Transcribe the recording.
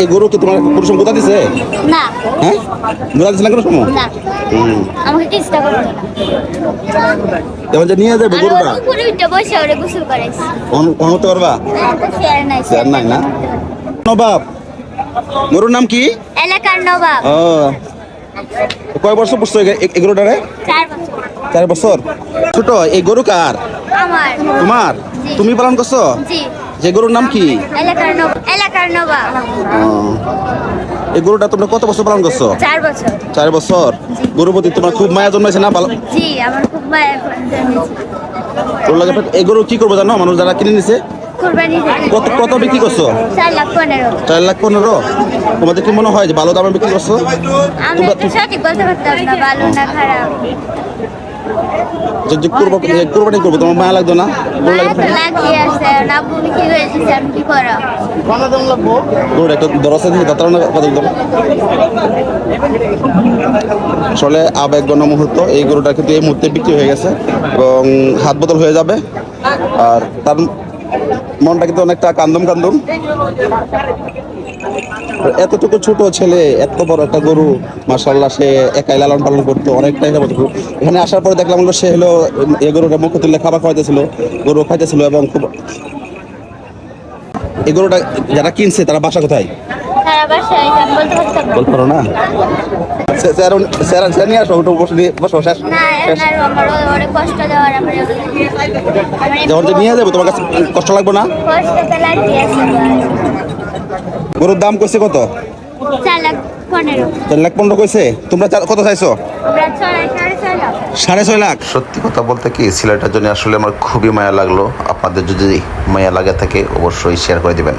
এই গরু কি তোমার কোনো সময় গোতা দিছে? না। হ্যাঁ, গোতা দিছে না কোনো সময়? না, আমাকে কিস্তা করতে না। এবার যে নিয়ে যাবে গরুটা উপরে উঠে বসে ওরে গোসল করাইছি। অনুমতি পারবা? শেয়ার নাই, শেয়ার নাই না। নবাব, গরুর নাম কি? এলাকার নবাব। ও, কয় বছর পড়ছো এই গরুটারে? 4 বছর। 4 বছর। ছোট, এই গরু কার? আমার। তোমার? জি। তুমি পালন করছো? জি। যে গরুর নাম কি? এলাকার নবাব। এলাকার নবাব। এই গরুটা তোমরা কত বছর পালন করছো? 4 বছর। 4 বছর। গরুর প্রতি তোমার খুব মায়া জন্মাইছে না? জি, আমার খুব মায়া জন্মেছে। তোর লাগে এই গরু কি করবো জানো? মানুষ যারা কিনে নিছে কুরবানি দেব। কত কত বিক্রি করছো? 4,15,000। 4,15,000। তোমাদের কি মনে হয় যে ভালো দামে বিক্রি করছো? আমি তো সঠিক বলতে পারতাম না ভালো না খারাপ। যে কোরবানি করবো তোমার মায়া লাগতো না? মায়া তো লাগিয়ে আছে, আব্বু বিক্রি করে দিচ্ছে, আমি কি করা? গরুর একটা দরজা দিয়ে দাঁড়ানো কত দাম? আসলে আবেগঘন মুহূর্ত। এই গরুটা কিন্তু এই মুহূর্তে বিক্রি হয়ে গেছে এবং হাত বদল হয়ে যাবে। আর তার মনটা কিন্তু অনেকটা কান্দুম কান্দুম। এতটুকু ছোট ছেলে এত বড় একটা গরু, মাশাআল্লাহ, সে একাই লালন পালন করতো অনেকটাই। এখানে আসার পরে দেখলাম হলো সে হলো এই গরুটা মুখে তুলে খাবার খাওয়াইতেছিল, গরু খাইতেছিল এবং খুব। এই গরুটা যারা কিনছে তারা বাসা কোথায়? সারা বাসায় বলতে পারতাম না। বলতে পারো না? স্যার নিয়ে আসো, বসো শেষ। না, আমার অনেক কষ্ট দেওয়ার আমার যখন যে নিয়ে যাবো তোমার কাছে কষ্ট লাগবে না? কষ্ট তো লাগতে আছে। গরুর দাম কইছে কত? 4,15,000। 4,15,000 কইছে। তোমরা কত চাইছো? আমরা 6,500,000। 6.5 লাখ। সত্যি কথা বলতে কি, ছেলেটার জন্য আসলে আমার খুবই মায়া লাগলো। আপনাদের যদি মায়া লাগে থাকে অবশ্যই শেয়ার করে দিবেন।